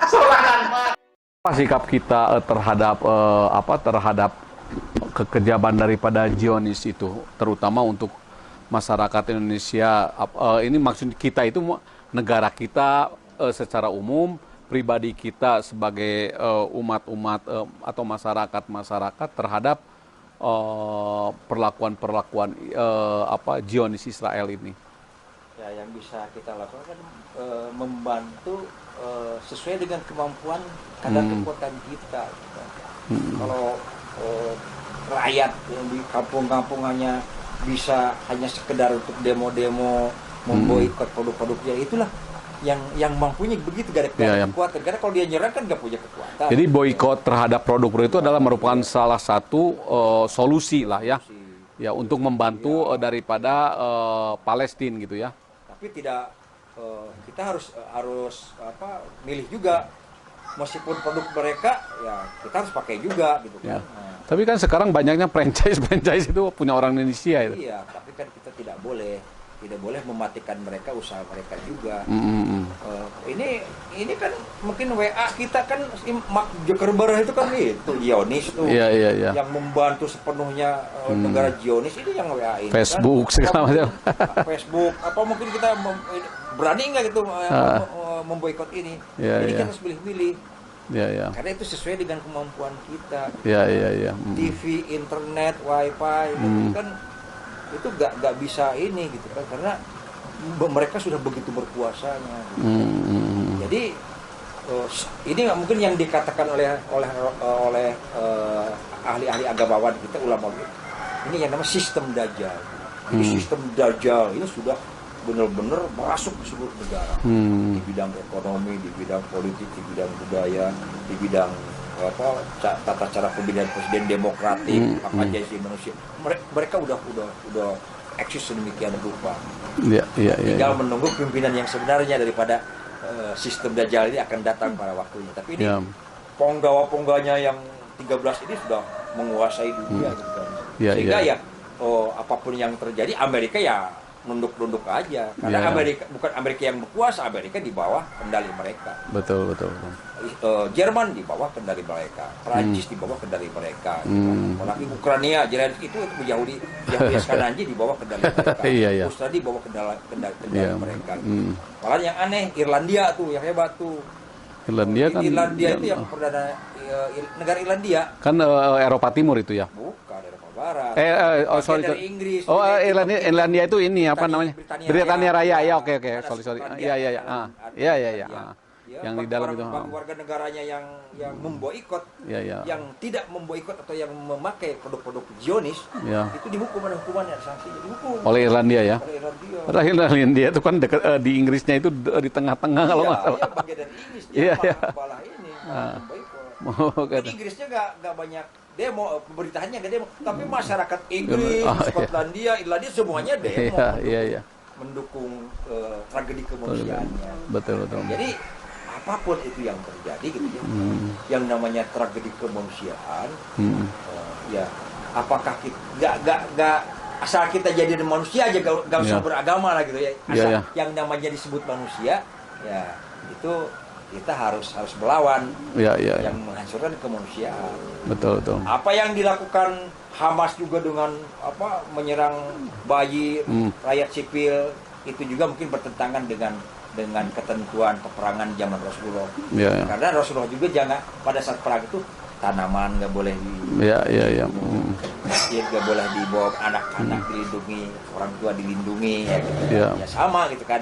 Sorangan. Apa sikap kita terhadap kekejaman daripada Zionis itu, terutama untuk masyarakat Indonesia? Ini maksud kita itu negara kita secara umum, pribadi kita sebagai umat-umat atau masyarakat terhadap perlakuan Zionis Israel ini. Ya, yang bisa kita lakukan kan membantu sesuai dengan kemampuan kadar kekuatan kita. Kalau rakyat yang di kampung-kampung hanya bisa hanya sekedar untuk demo-demo memboikot produk-produknya, itulah yang mampunya begitu, gak ada kekuatan. Karena kalau dia nyerang kan gak punya kekuatan. Jadi boikot terhadap produk itu adalah merupakan salah satu solusi lah ya, untuk membantu daripada Palestina gitu ya. Tapi tidak, kita harus milih juga. Meskipun produk mereka ya kita harus pakai juga gitu kan. Tapi kan sekarang banyaknya franchise itu punya orang Indonesia itu. Iya, tapi kan kita tidak boleh mematikan mereka, usaha mereka juga. Ini kan mungkin WA kita kan, Mark Zuckerberg itu kan itu Zionis tuh, yang membantu sepenuhnya negara Zionis itu yang WA ini. Facebook kan, segala macam. Facebook apa mungkin kita berani nggak gitu memboikot ini? Ini kan harus pilih-pilih. Karena itu sesuai dengan kemampuan kita. TV, internet, wifi itu kan itu nggak bisa ini gitu kan, karena mereka sudah begitu berkuasanya gitu. Jadi ini mungkin yang dikatakan oleh ahli-ahli agamawan kita, ulama kita, ini yang namanya sistem Dajjal. Jadi sistem Dajjal ini sudah benar-benar masuk ke seluruh negara, di bidang ekonomi, di bidang politik, di bidang budaya, di bidang tata cara pemilihan presiden demokratik, hak asasi manusia. Mereka udah eksis sedemikian rupa. Tinggal menunggu pimpinan yang sebenarnya daripada sistem Dajjal ini akan datang pada waktunya. Tapi ini penggawa-penggawanya yang 13 ini sudah menguasai dunia gitu kan. Sehingga apapun yang terjadi, Amerika ya nunduk-nunduk aja. Karena bukan Amerika yang berkuasa, Amerika di bawah kendali mereka. Betul. Jerman di bawah kendali mereka, Prancis di bawah kendali mereka. Apalagi Ukraina, Zelensky itu Yahudi Ashkenazi di bawah kendali mereka. Australia di bawah kendali mereka. Malah yang aneh, Irlandia tuh yang hebat tuh. Irlandia itu yang perdana negara Irlandia. Kan Eropa Timur itu ya? Bukan, Eropa Barat. Dari Inggris. Irlandia itu ini apa namanya? Britania Raya. Ya, oke. Sorry. Yang di dalam itu. Warga negaranya yang memboikot, yang tidak memboikot atau yang memakai produk-produk Zionis, itu dihukum, ada hukumannya, sanksinya dihukum. Oleh Irlandia ya? Oleh Irlandia. Irlandia itu kan dekat di Inggrisnya itu di tengah-tengah kalau nggak salah. Iya, bagian dari Inggris. Malah ini memboikot. Inggrisnya nggak banyak demo, pemerintahannya nggak demo, tapi masyarakat Inggris, Skotlandia, Irlandia semuanya demo. Mendukung tragedi kemanusiaannya. Betul. Jadi apapun itu yang terjadi gitu ya, yang namanya tragedi kemanusiaan, apakah kita nggak asal kita jadi manusia aja, nggak usah beragama lah gitu ya, asal yang namanya disebut manusia, ya itu kita harus melawan yang menghancurkan kemanusiaan. Betul. Apa yang dilakukan Hamas juga dengan menyerang bayi, rakyat sipil, itu juga mungkin bertentangan dengan ketentuan peperangan zaman Rasulullah. Karena Rasulullah juga jangan pada saat perang itu tanaman nggak boleh masjid nggak boleh dibawa, anak-anak dilindungi, orang tua dilindungi, ya sama gitu kan.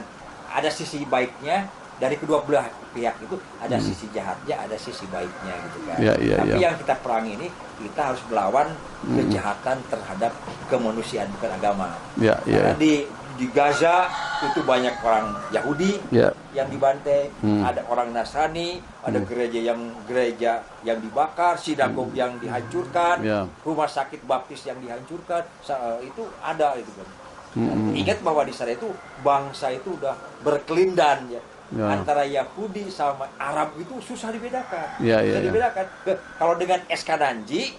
Ada sisi baiknya dari kedua belah pihak itu, ada sisi jahatnya, ada sisi baiknya gitu kan. Tapi yang kita perang ini, kita harus melawan kejahatan terhadap kemanusiaan, bukan agama. Karena di Gaza itu banyak orang Yahudi yang dibantai, ada orang Nasrani, ada gereja yang dibakar, sinagog yang dihancurkan, rumah sakit baptis yang dihancurkan, itu ada itu kan. Ingat bahwa di sana itu bangsa itu udah berkelindan ya. Antara Yahudi sama Arab itu susah dibedakan. Dibedakan. Kalau dengan Ashkenazi,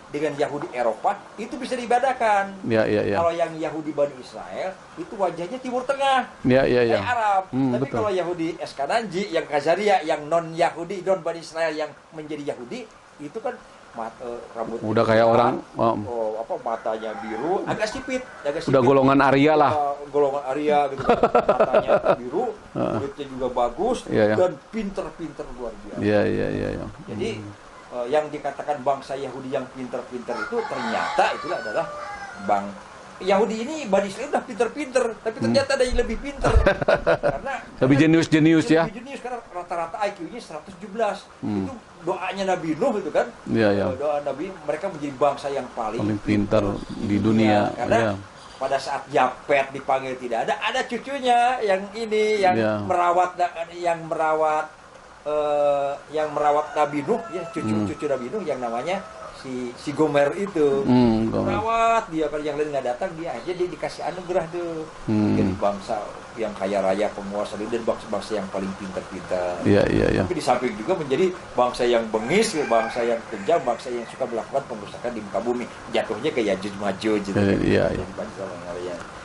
dengan Yahudi Eropa itu bisa dibedakan. Ya, ya, ya. Kalau yang Yahudi Bani Israel itu wajahnya Timur Tengah, Ya, ya, ya. kayak Arab. Tapi Betul. kalau Yahudi Eskananji, yang Khazaria, yang non Yahudi, non Bani Israel yang menjadi Yahudi, itu kan rambut Udah kayak orang matanya biru, agak sipit. udah golongan Arya lah. Golongan Arya gitu kan. Matanya biru, kulitnya juga bagus, Iya, iya. dan pinter-pinter luar biasa. Iya, iya, iya, iya. Jadi yang dikatakan bangsa Yahudi yang pinter-pinter itu ternyata itulah adalah Yahudi ini Bani Israel udah pinter-pinter, tapi ternyata ada yang lebih pinter. Karena Lebih jenius-jenius ya. Lebih jenius karena rata-rata IQ-nya 117. Itu doanya Nabi Nuh itu kan. Iya, iya. Doa Nabi, mereka menjadi bangsa yang paling Pintar di dunia. Karena Iya. pada saat Japet dipanggil tidak ada cucunya yang ini yang Iya. merawat Nabi Nuh ya, cucu Nabi Nuh yang namanya si Gomer itu. Gomer. Merawat dia, kalau yang lain nggak datang dia aja dia dikasih anugerah tuh. Jadi bangsa yang kaya raya, penguasa dan bangsa yang paling pintar-pintar. Iya, iya, iya. Tapi di samping juga menjadi bangsa yang bengis, bangsa yang kejam, bangsa yang suka melakukan pengrusakan di muka bumi. Jatuhnya ke Yajuj Majuj gitu. Iya, iya.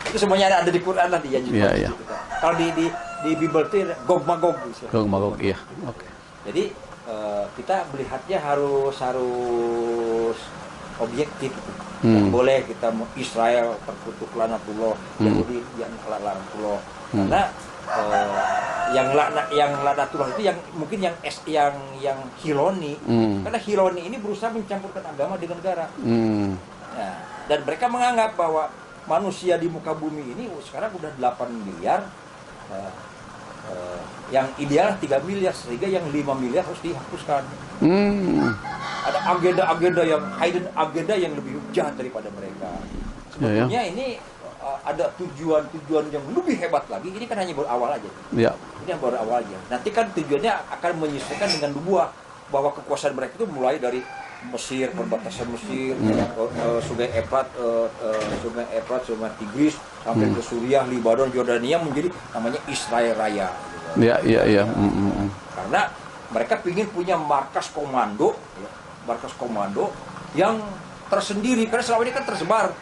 Itu semuanya ada di Quran lah, di Yajuj Iya, Majuj. iya. Gitu. Kalau di Bible itu Gog Magog. Gog Magog, iya. Oke. Jadi kita melihatnya harus objektif. Nggak boleh kita Israel terkutuk laknatullah, Yahudi yang laknatullah. Karena yang laknatullah itu yang mungkin yang Hiloni. Karena Hiloni ini berusaha mencampurkan agama dengan negara. Nah, dan mereka menganggap bahwa manusia di muka bumi ini sekarang udah 8 miliar. Yang ideal 3 miliar, sehingga yang 5 miliar harus dihapuskan. Ada agenda-agenda yang hidden agenda yang lebih jahat daripada mereka. Sebetulnya ini ada tujuan yang lebih hebat lagi. Ini kan hanya berawal aja. Ya. Ini yang baru awal aja. Nanti kan tujuannya akan menyesuaikan dengan nubuah, bahwa kekuasaan mereka itu mulai dari Mesir, perbatasan Mesir, Sungai Efrat, Sungai Tigris, sampai ke Suriah, Lebanon, Yordania, menjadi namanya Israel Raya. Iya, iya, iya. Karena mereka ingin punya markas komando yang tersendiri, karena selama ini kan tersebar.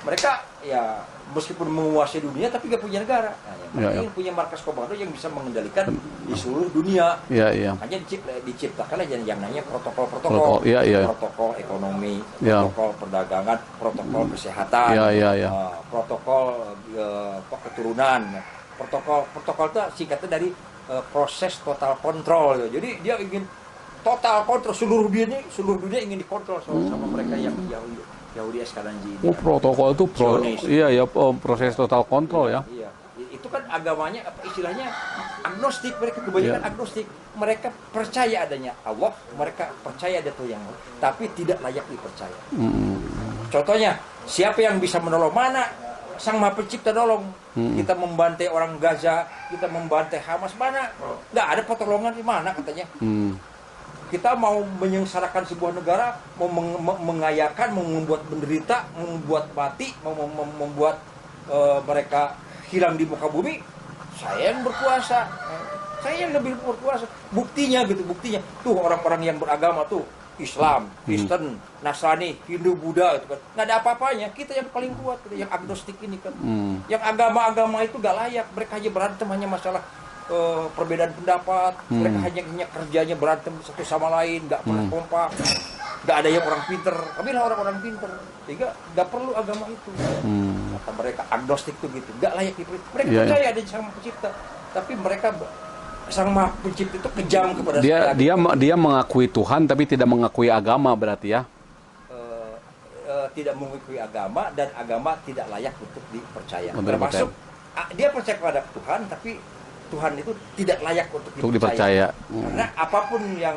Mereka ya meskipun menguasai dunia tapi gak punya negara. Mereka ingin punya markas komando yang bisa mengendalikan di seluruh dunia. Iya, iya. Hanya diciptakan aja yang namanya protokol-protokol, protokol ekonomi, protokol perdagangan, protokol kesehatan, protokol keturunan. Protokol itu singkatnya dari proses total kontrol. Jadi dia ingin total kontrol seluruh dunia ingin dikontrol sama mereka yang Yahudi Eskananji ini. Protokol itu proses total kontrol ya. Iya. Itu kan agamanya istilahnya agnostik, mereka kebanyakan agnostik. Mereka percaya adanya Allah, mereka percaya ada Tuhan yang tapi tidak layak dipercaya. Contohnya, siapa yang bisa menolong? Mana Sang Maha Pencipta nolong? Kita membantai orang Gaza, kita membantai Hamas, mana? Nggak ada pertolongan di mana katanya. Kita mau menyengsarakan sebuah negara, mau mengayakan, mau membuat menderita, mau membuat mati, mau membuat mereka hilang di muka bumi. Saya yang berkuasa, saya yang lebih berkuasa. Buktinya. Tuh orang-orang yang beragama tuh, Islam, Kristen, Nasrani, Hindu, Buddha itu kan. Nggak ada apa-apanya, kita yang paling kuat, yang agnostik ini kan. Yang agama-agama itu gak layak, mereka hanya berantem hanya masalah perbedaan pendapat, mereka hanya kerjanya berantem satu sama lain, nggak pernah kompak, nggak ada yang orang pinter, kami lah orang-orang pinter, sehingga nggak perlu agama itu. Kata mereka agnostik tuh gitu, nggak layak dipercaya. Mereka percaya ada Sang Maha Pencipta, tapi mereka Sang Maha Pencipta itu kejam kepada dia mengakui Tuhan tapi tidak mengakui agama berarti ya. Tidak mengakui agama dan agama tidak layak untuk dipercaya. Termasuk dia percaya kepada Tuhan tapi Tuhan itu tidak layak untuk dipercaya. Karena apapun yang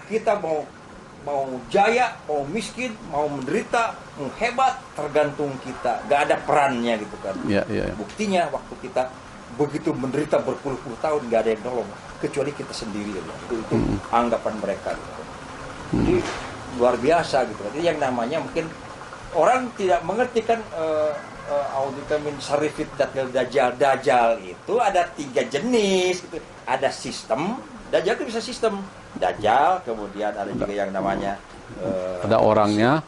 kita mau jaya, mau miskin, mau menderita, mau hebat, tergantung kita. Gak ada perannya gitu kan. Buktinya waktu kita begitu menderita berpuluh-puluh tahun gak ada yang nolong kecuali kita sendiri. Itu anggapan mereka. Gitu. Jadi luar biasa gitu. Jadi yang namanya mungkin orang tidak mengerti kan. Auditamin sarifit dajjal itu ada 3 jenis gitu. Ada sistem, dajjal itu bisa sistem dajjal, kemudian ada juga yang namanya Ada orangnya,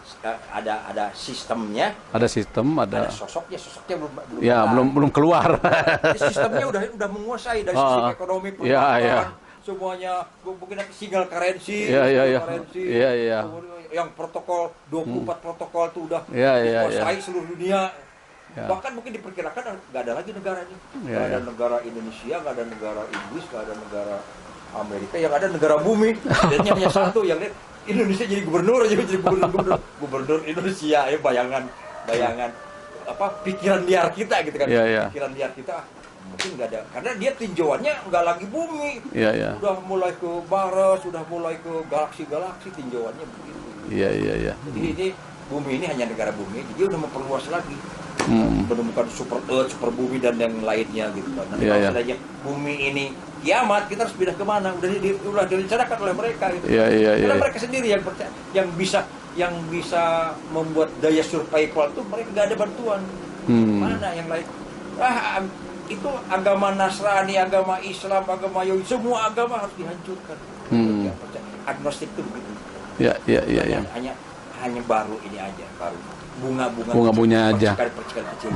ada sistemnya, ada sistem, ada ada sosoknya belum ya ada. belum keluar. Jadi sistemnya udah menguasai dari sisi ekonomi, Ya, perbankan, ya. semuanya mungkin nanti single currency, Ya, ya, ya. currency, Ya, ya. kemudian yang protokol 24 protokol itu udah Ya, ya, dikuasai ya. seluruh dunia. Ya. Bahkan mungkin diperkirakan nggak ada lagi negaranya, Ya, nggak ada ya. negara Indonesia, nggak ada negara Inggris, nggak ada negara Amerika, yang ada negara bumi. Dan hanya satu yang lihat Indonesia jadi gubernur gubernur Indonesia, ya bayangan apa pikiran liar kita gitu kan. Ya, ya. Pikiran liar kita mungkin nggak ada, karena dia tinjauannya nggak lagi bumi, Ya, ya. sudah mulai ke barat, sudah mulai ke galaksi tinjauannya begitu. Iya, iya, iya. Jadi ini bumi ini hanya negara bumi, dia udah memperluas lagi, menemukan super Earth, super bumi dan yang lainnya gitu kan. Nanti Iya, kalau iya. seandainya bumi ini kiamat, kita harus pindah kemana? Udah direncanakan oleh mereka gitu. Iya, iya, Karena iya. mereka sendiri yang percaya, yang bisa membuat daya survival itu mereka nggak ada bantuan. Mana yang lain? Itu agama Nasrani, agama Islam, agama Yahudi, semua agama harus dihancurkan. Yang percaya. Agnostik itu begitu. Ya, ya, ya, ya. Hanya baru ini aja, baru Bunga-bunga aja. percikan kecil.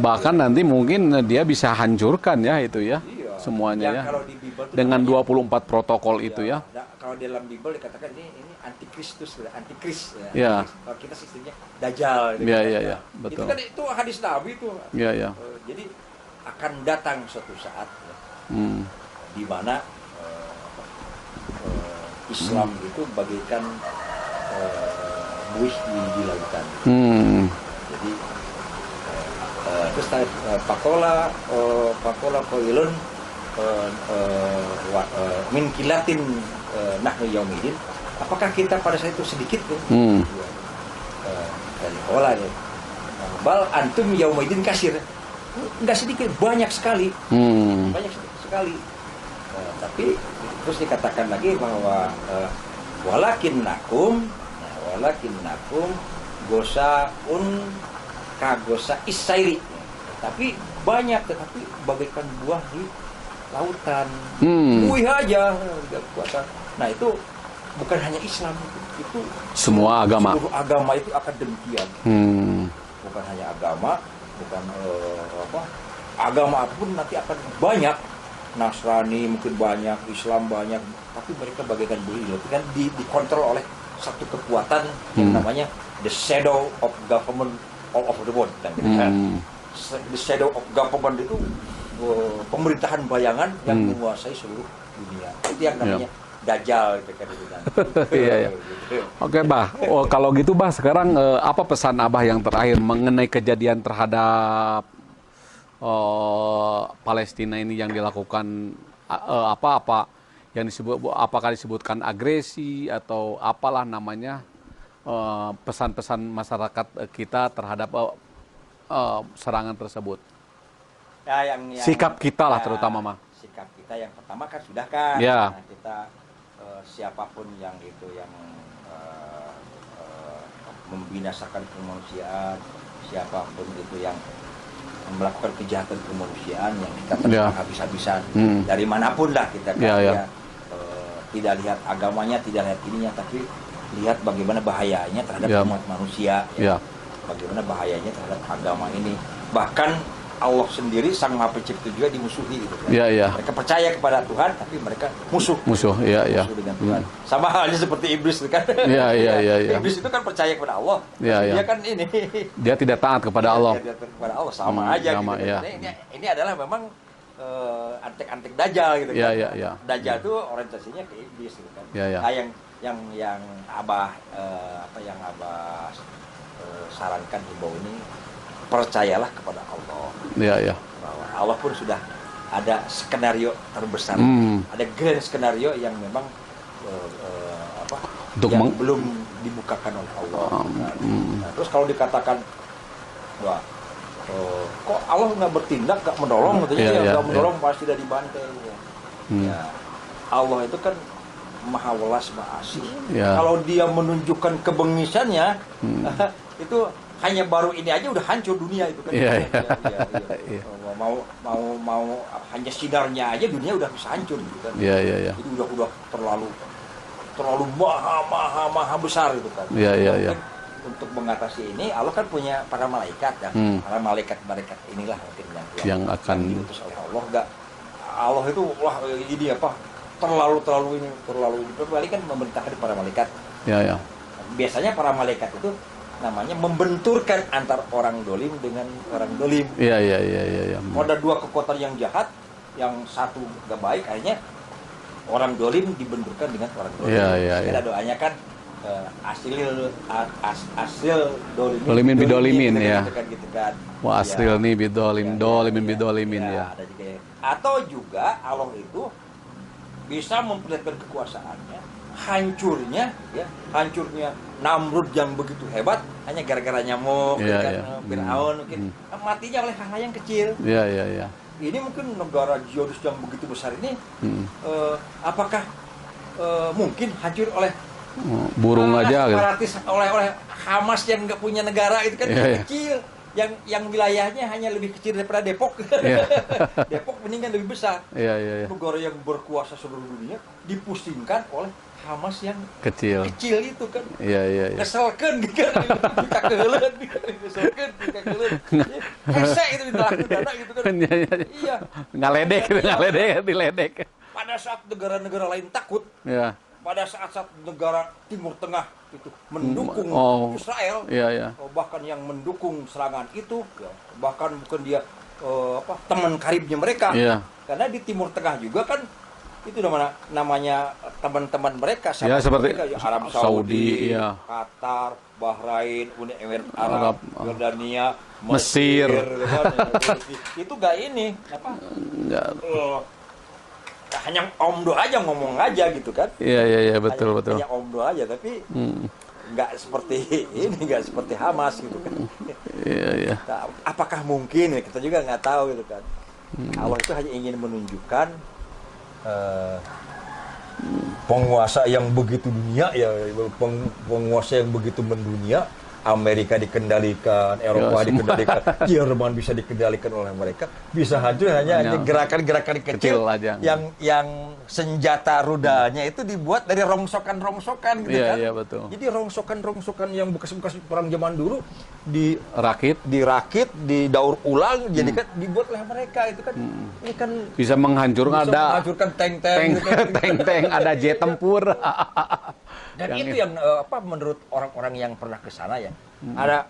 Bahkan nanti mungkin dia bisa hancurkan ya itu ya. Iya. Semuanya Yang ya. kalau di Bible itu Dengan namanya- 24 protokol itu ya. Nah, kalau di dalam Bible dikatakan ini antikristus, antikris. Ya. Kalau kita sistemnya dajjal. gitu. Iya, iya, iya, betul. Itu kan itu hadis Nabi itu. Iya, iya. Jadi akan datang suatu saat ya, di mana Islam itu bagaikan buih di lautan. Jadi terus pakola koilun min kilatin nahnu yaumidin. Apakah kita pada saat itu sedikit tuh? Dari pola ya. Bal antum yaumidin kasir. Enggak sedikit, banyak sekali. Banyak sekali. Tapi terus dikatakan lagi bahwa walakinnakum gosaun kagosa isairi. Tapi banyak, tetapi bagaikan buah di lautan. Buih aja. Nah itu bukan hanya Islam, itu Semua agama. Seluruh agama itu akan demikian. Bukan hanya agama, bukan agama apapun nanti akan banyak. Nasrani mungkin banyak, Islam banyak, tapi mereka bagaikan buih itu kan dikontrol oleh satu kekuatan yang namanya the shadow of government all over the world. Dan the shadow of government itu pemerintahan bayangan yang menguasai seluruh dunia. Itu yang namanya Dajjal gitu kan. Iya, iya. Oke, Bah. Kalau gitu, Bah, sekarang apa pesan Abah yang terakhir mengenai kejadian terhadap Palestina ini yang dilakukan apa yang disebut, apakah disebutkan agresi atau apalah namanya, pesan-pesan masyarakat kita terhadap serangan tersebut. Ya, yang sikap kita lah terutama, mah. Sikap kita yang pertama kan sudah kan. Ya. Nah, kita siapapun yang itu yang membinasakan kemanusiaan, siapapun itu yang melakukan kejahatan kemanusiaan yang kita terima habis-habisan dari manapun lah kita kan tidak lihat agamanya, tidak lihat ininya, tapi lihat bagaimana bahayanya terhadap umat manusia, bagaimana bahayanya terhadap agama ini. Bahkan Allah sendiri Sang Maha Pencipta juga dimusuhi gitu kan. Mereka percaya kepada Tuhan tapi mereka musuh dengan Tuhan. Sama halnya seperti iblis itu kan. Iblis itu kan percaya kepada Allah. Dia kan dia tidak taat kepada Allah. Dia taat kepada Allah sama aja gitu. Ini adalah memang antek-antek Dajjal gitu kan. Dajjal itu orientasinya ke iblis gitu kan. Nah, yang Abah sarankan himbau ini, percayalah kepada Allah. Bahwa Allah pun sudah ada skenario terbesar, ada grand skenario yang memang yang belum dibukakan oleh Allah. Nah, terus kalau dikatakan, wah, kok Allah nggak bertindak, nggak menolong, nggak menolong pasti tidak dibantai. Ya, Allah itu kan Maha Welas, Maha Asih. Kalau Dia menunjukkan kebengisannya, itu hanya baru ini aja udah hancur dunia itu kan. Mau hanya sinarnya aja dunia udah bisa hancur gitu kan. Itu udah terlalu terlalu maha besar gitu kan. Iya, iya, iya. Untuk mengatasi ini Allah kan punya para malaikat ya. Para malaikat inilah mungkin yang akan diutus oleh Allah. Enggak, Allah itu wah ini apa terlalu kembali kan memerintahkan para malaikat. Ya, ya. Biasanya para malaikat itu namanya membenturkan antar orang dolim dengan orang dolim. Iya, iya, iya, iya, iya. Ada dua kekuatan yang jahat, yang satu gak baik, akhirnya orang dolim dibenturkan dengan orang dolim. Iya, iya, iya. Ada doanya kan asil dolimin bidolimin gitu, ya. gitu kan. Wah, asil nih bidolim, dolimin bidolimin ya. Ada juga. Atau juga Allah itu bisa memperlihatkan kekuasaannya, hancurnya Namrud yang begitu hebat hanya gara-gara nyamuk, Fir'aun mungkin matinya oleh hal-hal yang kecil. Iya, iya, iya. Ini mungkin negara Zionis yang begitu besar ini, apakah mungkin hancur oleh burung aja separatis, oleh Hamas yang nggak punya negara itu kan kecil, yang wilayahnya hanya lebih kecil daripada Depok. Depok mendingan lebih besar. Negara yang berkuasa seluruh dunia dipusingkan oleh Hamas yang kecil itu kan. Keselkan gitu kan, kita kehelen, keselkan, kita kehelen. Hese itu ditolak dana gitu kan. Iya. Diledek. Pada saat negara-negara lain takut, pada saat negara Timur Tengah itu mendukung Israel, bahkan yang mendukung serangan itu, bahkan bukan dia teman karibnya mereka, karena di Timur Tengah juga kan itu namanya teman-teman mereka, seperti mereka, Arab Saudi, Qatar, Bahrain, Uni Emirat Arab, Yordania, Mesir, itu gak ini hanya omdo aja ngomong aja gitu kan. Iya, betul. Hanya omdo aja, tapi nggak seperti ini, nggak seperti Hamas gitu kan. Iya. Nah, apakah mungkin kita juga nggak tahu gitu kan. Allah itu hanya ingin menunjukkan penguasa yang begitu dunia ya, penguasa yang begitu mendunia. Amerika dikendalikan, Eropa dikendalikan, Jerman bisa dikendalikan oleh mereka, bisa hancur hanya gerakan-gerakan kecil aja. Yang senjata rudanya itu dibuat dari rongsokan gitu kan. Iya, betul. Jadi rongsokan yang bekas-bekas perang zaman dulu dirakit, didaur ulang, jadi kan dibuat oleh mereka itu kan. Ini kan bisa menghancurkan tank-tank, ada jet tempur. Dan itu yang menurut orang-orang yang pernah ke sana ya. Ada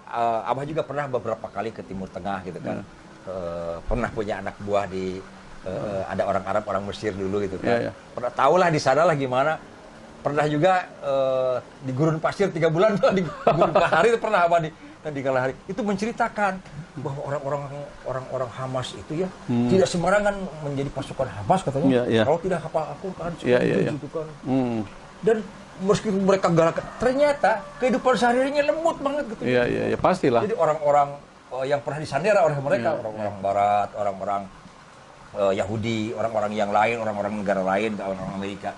Abah juga pernah beberapa kali ke Timur Tengah gitu kan. Pernah punya anak buah di ada orang Arab, orang Mesir dulu gitu kan. Pernah tahulah di sana lah gimana. Pernah juga di gurun pasir 3 bulan di gurun Kalahari itu pernah Abah di Kalahari. Itu menceritakan bahwa orang Hamas itu ya tidak sembarangan menjadi pasukan Hamas katanya. Kalau tidak hafal Al-Qur'an gitu kan. Dan meskipun mereka galak, ternyata kehidupan sehari-harinya lembut banget gitu. Iya, pastilah. Jadi orang-orang yang pernah disandera oleh mereka, orang-orang Barat, orang-orang Yahudi, orang-orang yang lain, orang-orang negara lain, orang-orang Amerika,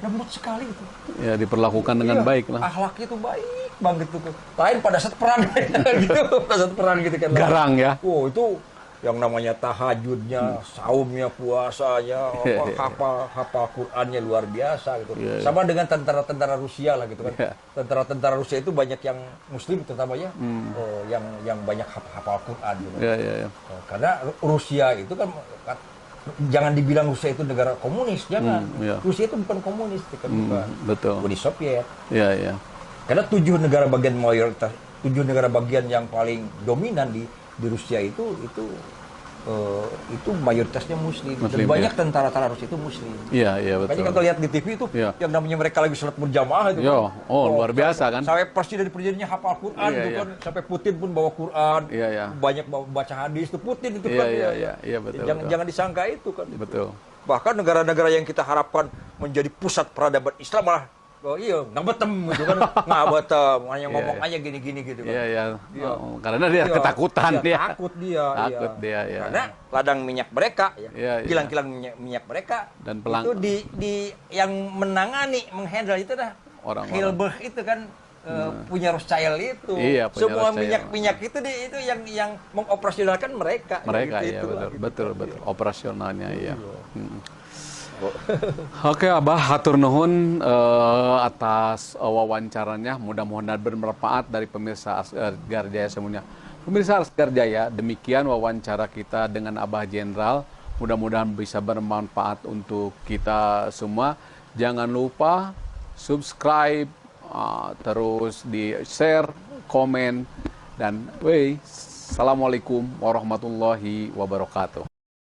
lembut sekali itu. Ya, diperlakukan dengan baik lah. Akhlaknya itu baik banget gitu. Lain pada saat perang gitu, pada saat perang gitu kan. Garang ya. Oh, itu yang namanya tahajudnya, saumnya, puasanya, hafal Qur'annya luar biasa gitu. Sama dengan tentara-tentara Rusia lah gitu kan. Tentara-tentara Rusia itu banyak yang Muslim terutamanya, yang banyak hafal Qur'an gitu. Karena Rusia itu kan jangan dibilang Rusia itu negara komunis, jangan. Rusia itu bukan komunis, kan bukan. Betul. Uni Soviet. Iya. Karena 7 negara bagian mayoritas, 7 negara bagian yang paling dominan di Rusia itu mayoritasnya Muslim. Dan banyak tentara-tentara Rusia itu Muslim. Iya, betul. Makanya kita lihat di TV itu yang namanya mereka lagi sholat berjamaah itu. Luar biasa kan. Sampai presiden presidennya hafal Quran itu kan. Sampai Putin pun bawa Quran. Banyak baca hadis itu Putin itu kan. Iya, betul. Jangan disangka itu kan. Betul. Bahkan negara-negara yang kita harapkan menjadi pusat peradaban Islam malah nggak betem gitu kan, nggak betem, hanya ngomong aja gini-gini gitu kan. Karena dia ketakutan takut dia. Karena ladang minyak mereka, kilang-kilang minyak mereka, dan itu di yang menangani, menghandle itu dah Hilbert itu kan punya Rothschild itu. Semua minyak itu yang mengoperasionalkan mereka. Mereka betul operasionalnya kok. Oke Abah, hatur nuhun atas wawancaranya. Mudah-mudahan bermanfaat dari pemirsa Asgar Jaya semuanya. Pemirsa Asgar Jaya, demikian wawancara kita dengan Abah Jenderal. Mudah-mudahan bisa bermanfaat untuk kita semua. Jangan lupa subscribe, terus di share, komen, dan Assalamualaikum warahmatullahi wabarakatuh.